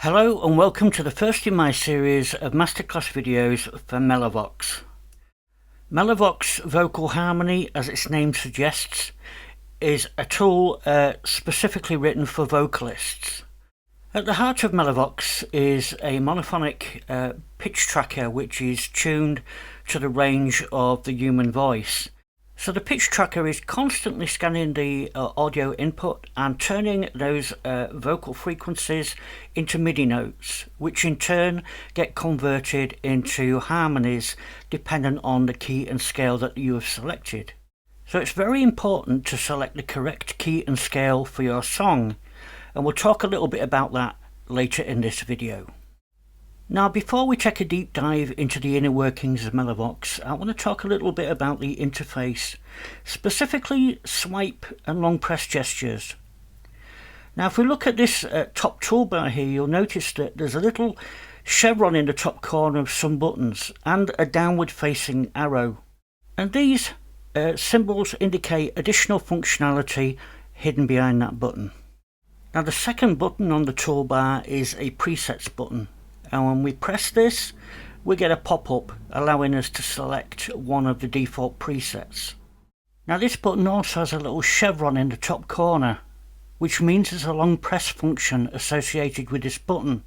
Hello and welcome to the first in my series of Masterclass videos for MeloVox. MeloVox Vocal Harmony, as its name suggests, is a tool specifically written for vocalists. At the heart of MeloVox is a monophonic pitch tracker which is tuned to the range of the human voice. So the pitch tracker is constantly scanning the audio input and turning those vocal frequencies into MIDI notes, which in turn get converted into harmonies dependent on the key and scale that you have selected. So it's very important to select the correct key and scale for your song, and we'll talk a little bit about that later in this video. Now, before we take a deep dive into the inner workings of MeloVox, I want to talk a little bit about the interface, specifically swipe and long press gestures. Now, if we look at this top toolbar here, you'll notice that there's a little chevron in the top corner of some buttons and a downward facing arrow. And these symbols indicate additional functionality hidden behind that button. Now, the second button on the toolbar is a presets button. And when we press this, we get a pop-up allowing us to select one of the default presets. Now, this button also has a little chevron in the top corner, which means there's a long press function associated with this button.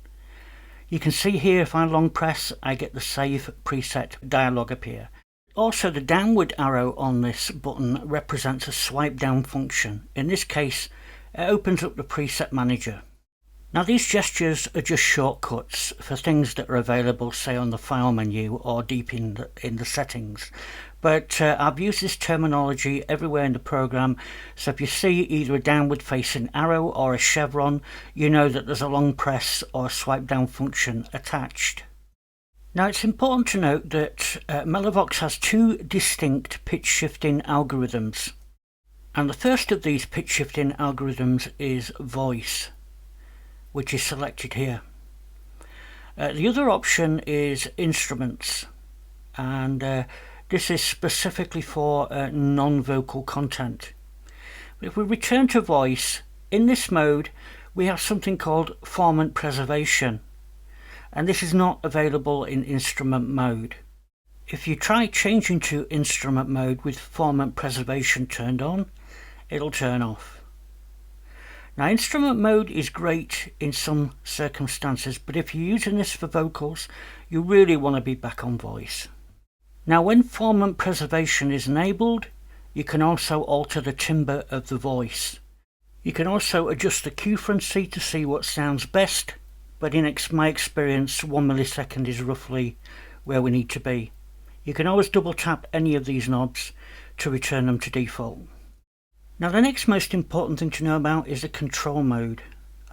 You can see here, if I long press, I get the Save Preset dialog appear. Also, the downward arrow on this button represents a swipe down function. In this case, it opens up the preset manager. Now, these gestures are just shortcuts for things that are available, say, on the file menu or deep in the settings. But I've used this terminology everywhere in the program, so if you see either a downward facing arrow or a chevron, you know that there's a long press or swipe down function attached. Now, it's important to note that MeloVox has two distinct pitch shifting algorithms. And the first of these pitch shifting algorithms is voice, which is selected here. The other option is instruments, and this is specifically for non-vocal content. If we return to voice, in this mode we have something called formant preservation, and this is not available in instrument mode. If you try changing to instrument mode with formant preservation turned on, it'll turn off. Now, instrument mode is great in some circumstances, but if you're using this for vocals, you really want to be back on voice. Now, when formant preservation is enabled, you can also alter the timbre of the voice. You can also adjust the Q frequency to see what sounds best, but in my experience, 1 millisecond is roughly where we need to be. You can always double tap any of these knobs to return them to default. Now, the next most important thing to know about is the control mode,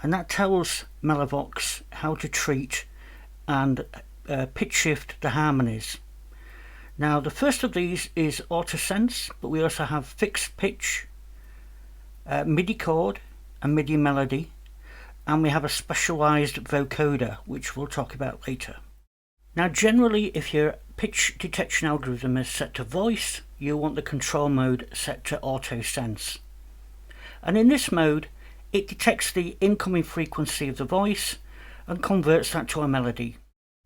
and that tells MeloVox how to treat and pitch shift the harmonies. Now, the first of these is auto sense, but we also have fixed pitch, MIDI Chord and MIDI melody, and we have a specialized vocoder, which we'll talk about later. Now, generally, if your pitch detection algorithm is set to voice, you want the control mode set to auto sense. And in this mode, it detects the incoming frequency of the voice and converts that to a melody.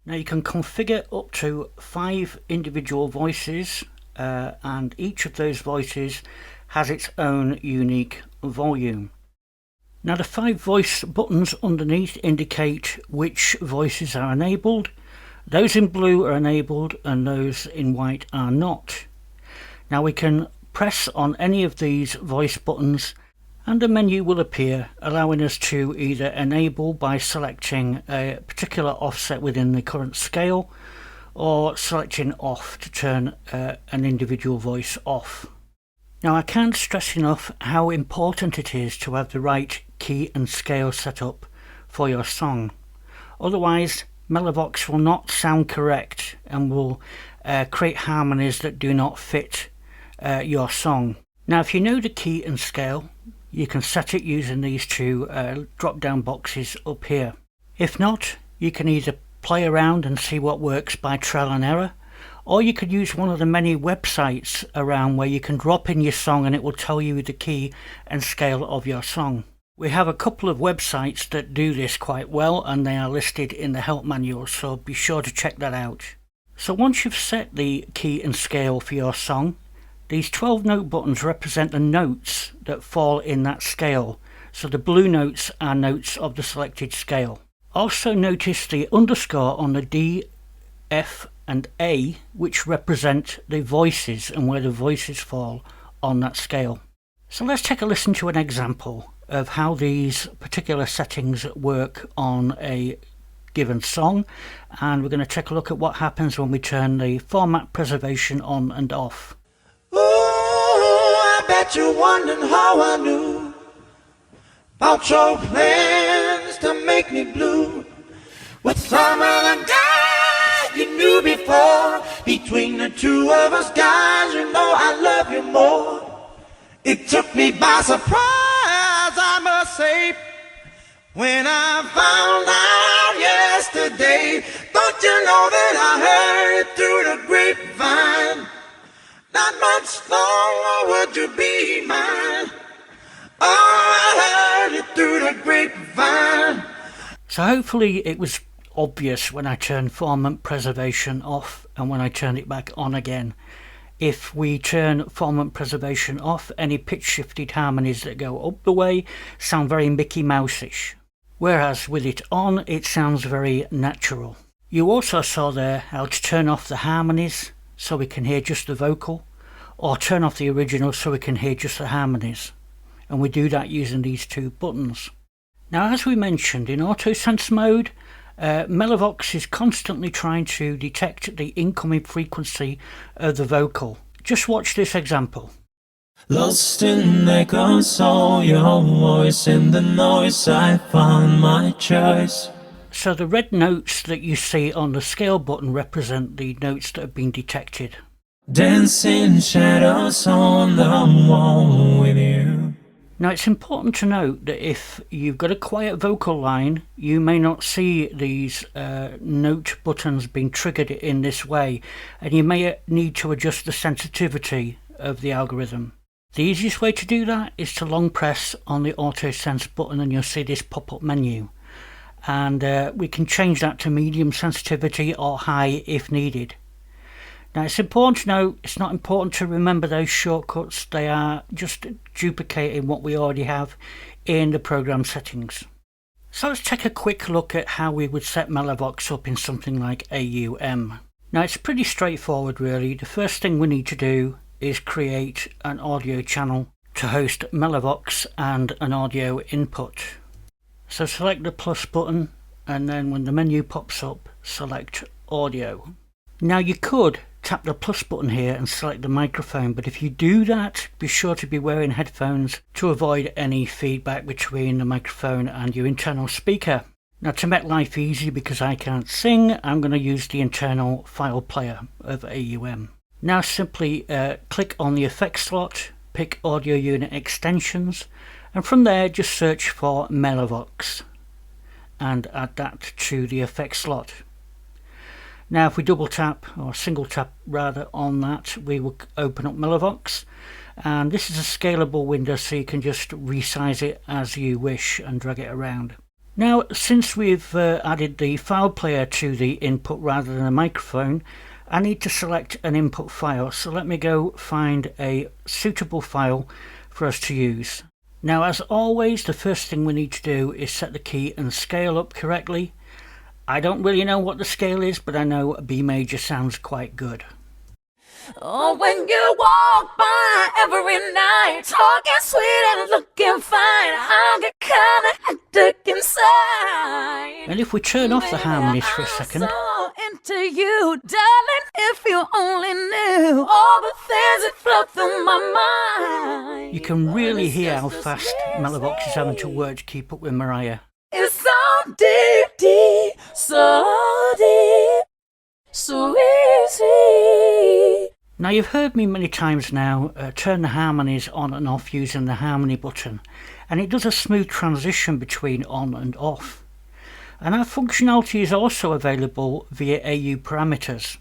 Now, you can configure up to 5 individual voices, and each of those voices has its own unique volume. Now, the 5 voice buttons underneath indicate which voices are enabled. Those in blue are enabled and those in white are not. Now, we can press on any of these voice buttons and a menu will appear, allowing us to either enable by selecting a particular offset within the current scale, or selecting off to turn an individual voice off. Now, I can't stress enough how important it is to have the right key and scale set up for your song. Otherwise, MeloVox will not sound correct and will create harmonies that do not fit your song. Now, if you know the key and scale, you can set it using these two drop down boxes up here. If not, you can either play around and see what works by trial and error, or you could use one of the many websites around where you can drop in your song and it will tell you the key and scale of your song. We have a couple of websites that do this quite well, and they are listed in the help manual, so be sure to check that out. So once you've set the key and scale for your song, these 12 note buttons represent the notes that fall in that scale. So the blue notes are notes of the selected scale. Also notice the underscore on the D, F and A, which represent the voices and where the voices fall on that scale. So let's take a listen to an example of how these particular settings work on a given song, and we're going to take a look at what happens when we turn the format preservation on and off. Ooh, I bet you're wondering how I knew about your plans to make me blue. With some of the guys you knew before, between the two of us guys, you know I love you more. It took me by surprise, I must say, when I found out yesterday. Don't you know that I heard it through the grapevine? Not much longer would you be mine. Oh, I heard it through the grapevine. So hopefully it was obvious when I turned format preservation off and when I turned it back on again. If we turn format preservation off, any pitch shifted harmonies that go up the way sound very Mickey Mouse-ish. Whereas with it on, it sounds very natural. You also saw there how to turn off the harmonies so we can hear just the vocal, or turn off the original so we can hear just the harmonies. And we do that using these two buttons. Now, as we mentioned, in auto sense mode, MeloVox is constantly trying to detect the incoming frequency of the vocal. Just watch this example. Lost in echoes, all your voice in the noise, I found my choice. So the red notes that you see on the scale button represent the notes that have been detected. Dancing shadows on the wall with you. Now it's important to note that if you've got a quiet vocal line, you may not see these note buttons being triggered in this way, and you may need to adjust the sensitivity of the algorithm. The easiest way to do that is to long press on the auto sense button and you'll see this pop-up menu, and we can change that to medium sensitivity or high if needed. Now it's important to note, it's not important to remember those shortcuts, they are just duplicating what we already have in the program settings. So let's take a quick look at how we would set MeloVox up in something like AUM. Now it's pretty straightforward really. The first thing we need to do is create an audio channel to host MeloVox and an audio input. So select the plus button, and then when the menu pops up, select audio. Now you could tap the plus button here and select the microphone, but if you do that, be sure to be wearing headphones to avoid any feedback between the microphone and your internal speaker. Now to make life easy, because I can't sing, I'm going to use the internal file player of AUM. Now simply click on the effects slot, pick audio unit extensions, and from there just search for MeloVox and add that to the effects slot. Now if we double tap, or single tap rather, on that, we will open up MeloVox, and this is a scalable window so you can just resize it as you wish and drag it around. Now since we've added the file player to the input rather than a microphone, I need to select an input file, so let me go find a suitable file for us to use. Now as always, the first thing we need to do is set the key and scale up correctly. I don't really know what the scale is, but I know B major sounds quite good. Oh, when you walk by every night, talking sweet and looking fine, I get kinda hectic inside. And if we turn off the harmonies for a second, I'm so into you, darling, if you only knew all the things that flow through my mind. you can really hear how fast MeloVox is having to work to keep up with Mariah. It's so deep, deep, so deep, so easy. Now you've heard me many times now turn the harmonies on and off using the harmony button, and it does a smooth transition between on and off. And our functionality is also available via AU parameters.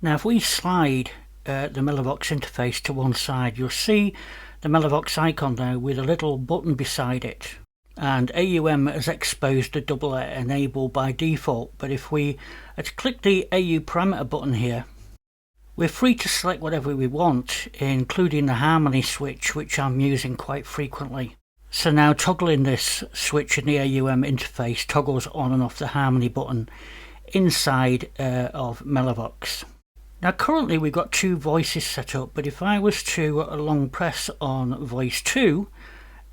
Now if we slide the MeloVox interface to one side, you'll see the MeloVox icon now with a little button beside it. and AUM has exposed the double enable by default, but if we click the AU parameter button here, we're free to select whatever we want, including the harmony switch, which I'm using quite frequently. So now toggling this switch in the AUM interface toggles on and off the harmony button inside of MeloVox. Now currently we've got two voices set up, but if I was to long press on voice 2,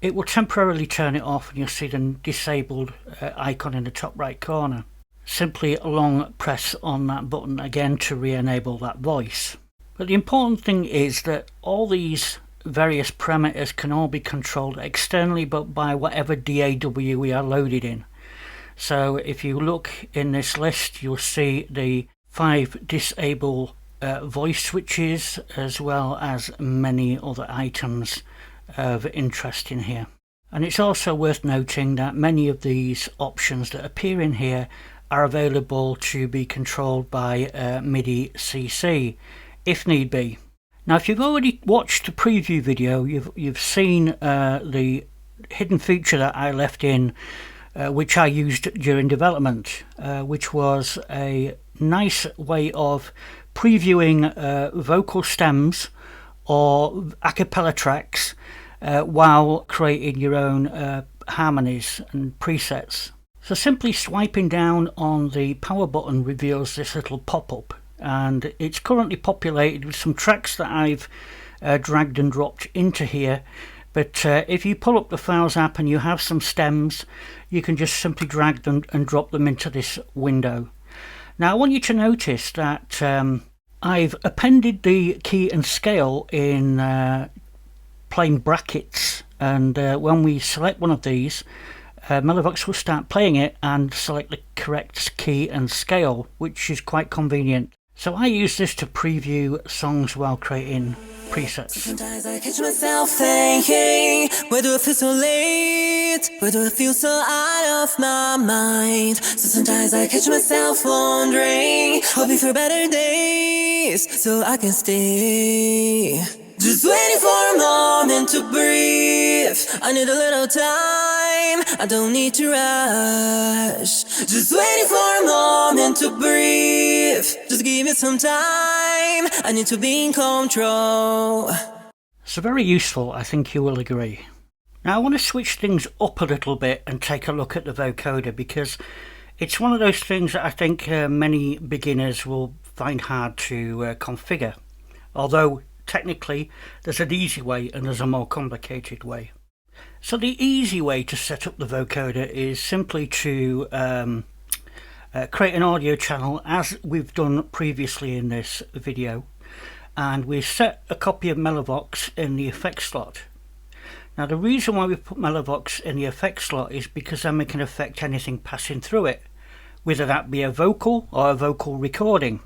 it will temporarily turn it off and you'll see the disabled icon in the top right corner. Simply long press on that button again to re-enable that voice. But the important thing is that all these various parameters can all be controlled externally but by whatever DAW we are loaded in. So if you look in this list, you'll see the 5 disable voice switches, as well as many other items of interest in here. And it's also worth noting that many of these options that appear in here are available to be controlled by MIDI CC if need be. Now if you've already watched the preview video, you've seen the hidden feature that I left in, which I used during development, which was a nice way of previewing vocal stems or a cappella tracks while creating your own harmonies and presets. So simply swiping down on the power button reveals this little pop-up, and it's currently populated with some tracks that I've dragged and dropped into here. But if you pull up the Files app and you have some stems, you can just simply drag them and drop them into this window. Now I want you to notice that I've appended the key and scale in plain brackets, and when we select one of these, MeloVox will start playing it and select the correct key and scale, which is quite convenient. So I use this to preview songs while creating presets. Sometimes I catch myself thinking, why do I feel so late? Why do I feel so out of my mind? So sometimes I catch myself wondering, hoping for better days so I can stay. Just waiting for a moment to breathe. I need a little time, I don't need to rush. Just waiting for a moment to breathe. Just give me some time, I need to be in control. So very useful, I think you will agree. Now I want to switch things up a little bit and take a look at the vocoder, because it's one of those things that I think many beginners will find hard to configure. Although technically there's an easy way and there's a more complicated way. So the easy way to set up the vocoder is simply to create an audio channel, as we've done previously in this video, and we set a copy of MeloVox in the effects slot. Now the reason why we put MeloVox in the effects slot is because then we can affect anything passing through it, whether that be a vocal or a vocal recording.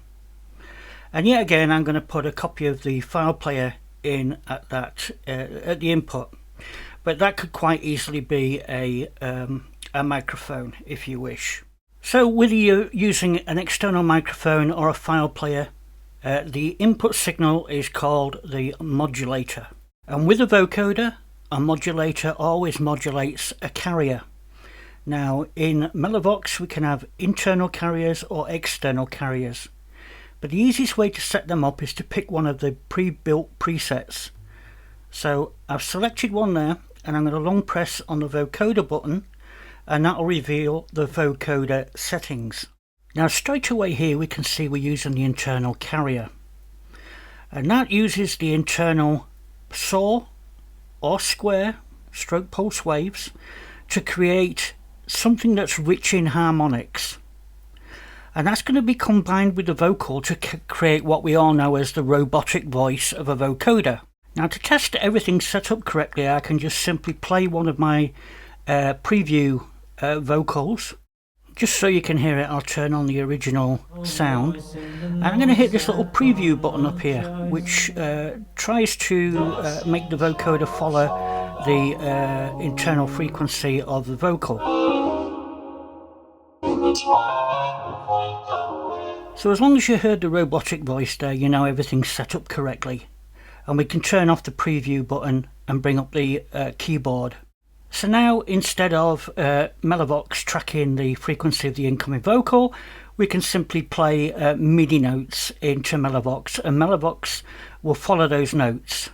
And yet again, I'm going to put a copy of the file player in at the input, but that could quite easily be a microphone if you wish. So whether you're using an external microphone or a file player, the input signal is called the modulator. And with a vocoder, a modulator always modulates a carrier. Now in MeloVox we can have internal carriers or external carriers. But the easiest way to set them up is to pick one of the pre-built presets. So I've selected one there, and I'm going to long press on the vocoder button, and that will reveal the vocoder settings. Now straight away here we can see we're using the internal carrier, and that uses the internal saw or square stroke pulse waves to create something that's rich in harmonics. And that's going to be combined with the vocal to create what we all know as the robotic voice of a vocoder. Now to test that everything's set up correctly, I can just simply play one of my preview vocals. Just so you can hear it, I'll turn on the original sound. And I'm going to hit this little preview button up here, which tries to make the vocoder follow the internal frequency of the vocal. So as long as you heard the robotic voice there, you know everything's set up correctly. And we can turn off the preview button and bring up the keyboard. So now, instead of MeloVox tracking the frequency of the incoming vocal, we can simply play MIDI notes into MeloVox, and MeloVox will follow those notes.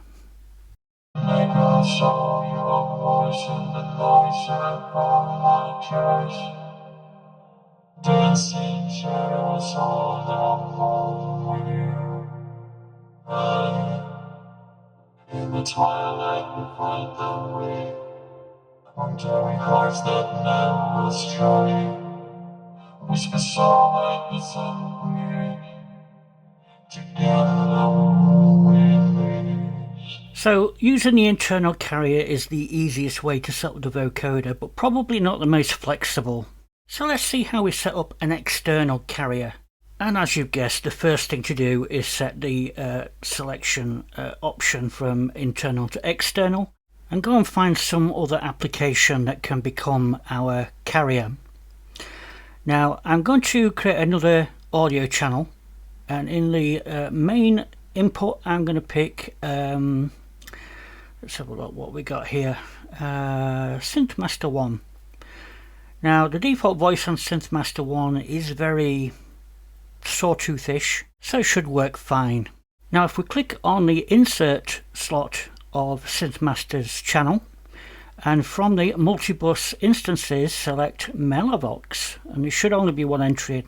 Dancing shadows all along with you. In the twilight we find the way. Wandering hearts that never stray. Whisper soul like the sun weary. Together we reach. So using the internal carrier is the easiest way to set up the vocoder, but probably not the most flexible. So let's see how we set up an external carrier. And as you've guessed, the first thing to do is set the selection option from internal to external, and go and find some other application that can become our carrier. Now I'm going to create another audio channel, and in the main input I'm going to pick, let's have a look what we got here, Synthmaster 1. Now the default voice on Synthmaster 1 is very sawtoothish, so it should work fine. Now if we click on the insert slot of Synthmaster's channel, and from the multibus instances select MeloVox, and there should only be one entry in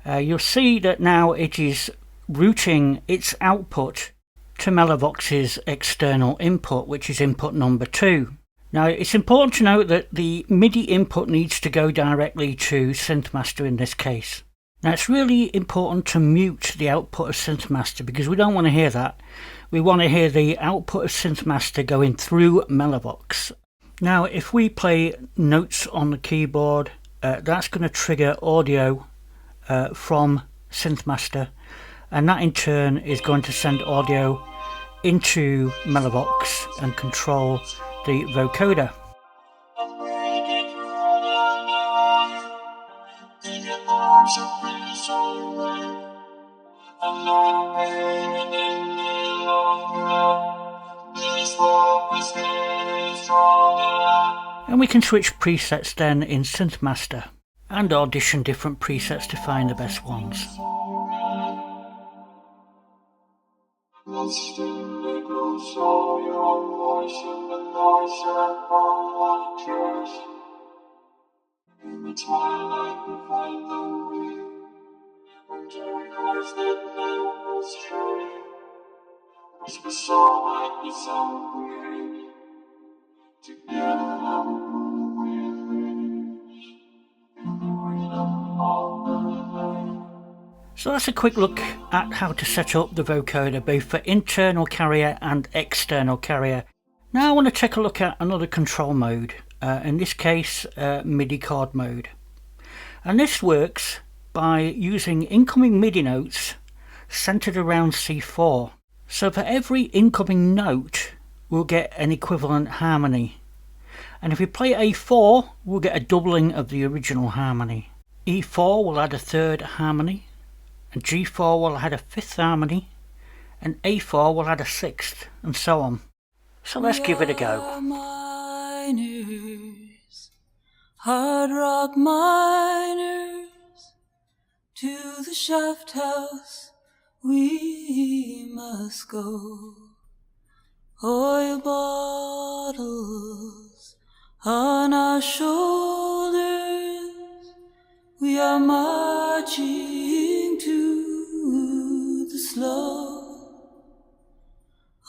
there, you'll see that now it is routing its output to MeloVox's external input, which is input number 2. Now it's important to note that the MIDI input needs to go directly to Synthmaster in this case. Now it's really important to mute the output of Synthmaster, because we don't want to hear that. We want to hear the output of Synthmaster going through MeloVox. Now if we play notes on the keyboard, that's going to trigger audio from Synthmaster, and that in turn is going to send audio into MeloVox and control the vocoder. And we can switch presets then in Synthmaster and audition different presets to find the best ones. Lost in the ghost of your voice and the noise that all tears. In the twilight we find the way. Wandering hearts that never stray. Whisper soul like the sun weary. Together we reach. In the rhythm of the night. So that's a quick look at how to set up the vocoder both for internal carrier and external carrier. Now I want to take a look at another control mode, in this case MIDI Card mode. And this works by using incoming MIDI notes centered around C4. So for every incoming note we'll get an equivalent harmony. And if we play A4 we'll get a doubling of the original harmony. E4 will add a third harmony. And G4 will add a fifth harmony, and A4 will add a sixth, and so on. So let's give it a go. Miners, hard rock miners, to the shaft house we must go. Oil bottles on our shoulders, we are marching to the slow.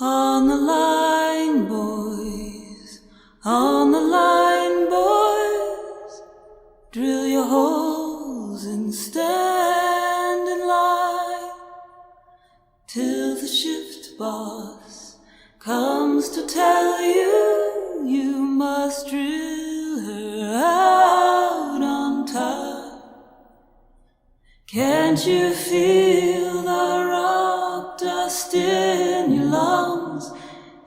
On the line, boys, on the line, boys, drill your holes and stand in line till the shift boss comes to tell you you must drill her out on time. Can't you feel the rock dust in your lungs?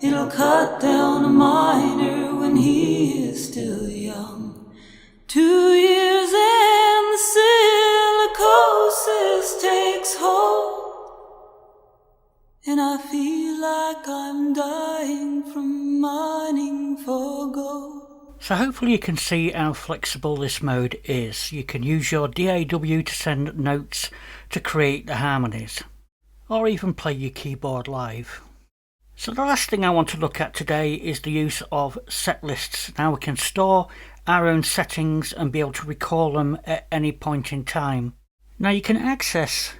It'll cut down a miner when he is still young. 2 years and the silicosis takes hold, and I feel like I'm dying from mining for gold. So hopefully you can see how flexible this mode is. You can use your DAW to send notes to create the harmonies, or even play your keyboard live. So the last thing I want to look at today is the use of set lists. Now we can store our own settings and be able to recall them at any point in time. Now you can access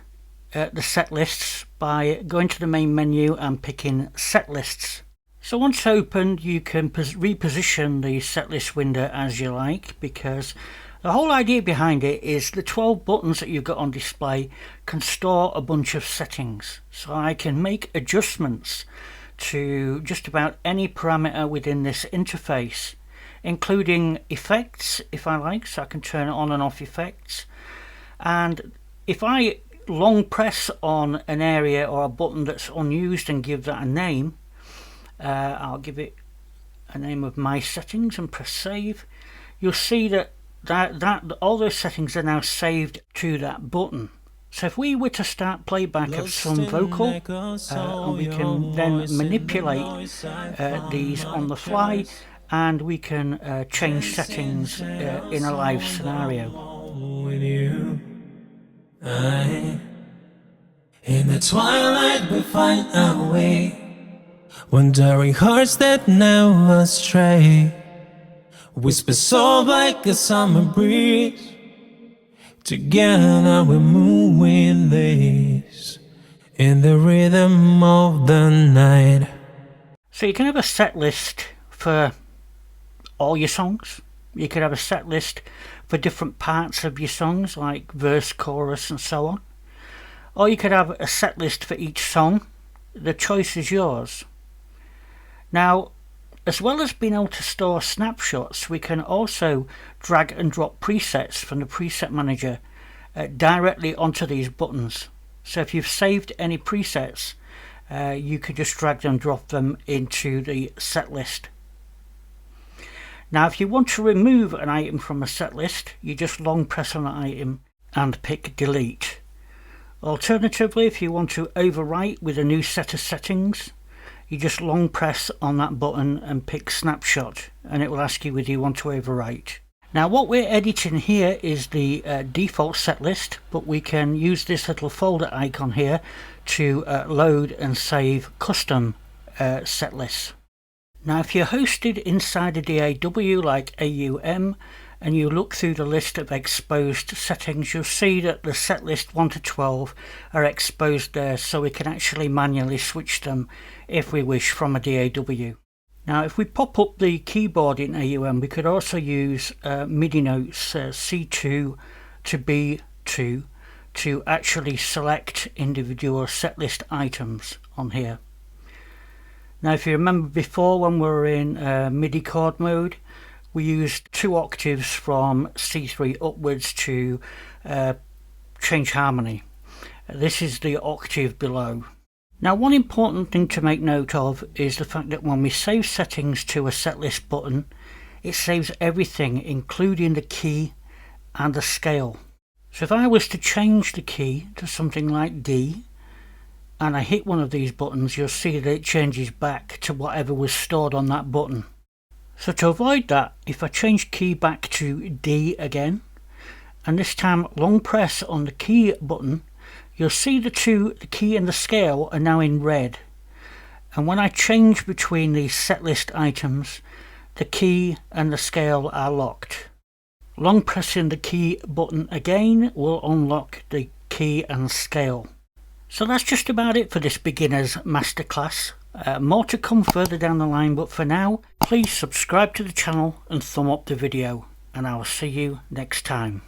the set lists by going to the main menu and picking set lists. So once opened, you can reposition the set list window as you like, because the whole idea behind it is the 12 buttons that you've got on display can store a bunch of settings. So I can make adjustments to just about any parameter within this interface, including effects if I like, so I can turn on and off effects. And if I long press on an area or a button that's unused and give that a name, I'll give it a name of my settings and press save. You'll see that all those settings are now saved to that button. So if we were to start playback of some vocal, we can then manipulate these on the fly, and we can change settings in a live scenario. In the twilight we find our way, wandering hearts that now astray, whisper soft like a summer breeze. Together we're moving this in the rhythm of the night. So you can have a set list for all your songs. You could have a set list for different parts of your songs, like verse, chorus and so on. Or you could have a set list for each song. The choice is yours. Now, as well as being able to store snapshots, we can also drag and drop presets from the preset manager directly onto these buttons. So if you've saved any presets, you could just drag and drop them into the set list. Now if you want to remove an item from a set list, you just long press on the item and pick delete. Alternatively, if you want to overwrite with a new set of settings, you just long press on that button and pick snapshot, and it will ask you whether you want to overwrite. Now what we're editing here is the default set list, but we can use this little folder icon here to load and save custom set lists. Now if you're hosted inside a DAW like AUM and you look through the list of exposed settings, you'll see that the set list 1 to 12 are exposed there, so we can actually manually switch them if we wish from a DAW. Now if we pop up the keyboard in AUM, we could also use MIDI notes C2 to B2 to actually select individual setlist items on here. Now if you remember before, when we were in MIDI Chord mode, we used 2 octaves from C3 upwards to change harmony. This is the octave below. Now one important thing to make note of is the fact that when we save settings to a setlist button, it saves everything, including the key and the scale. So if I was to change the key to something like D, and I hit one of these buttons, you'll see that it changes back to whatever was stored on that button. So to avoid that, if I change key back to D again, and this time long press on the key button, you'll see the key and the scale are now in red. And when I change between these setlist items, the key and the scale are locked. Long pressing the key button again will unlock the key and scale. So that's just about it for this beginner's masterclass. More to come further down the line, but for now, please subscribe to the channel and thumb up the video, and I will see you next time.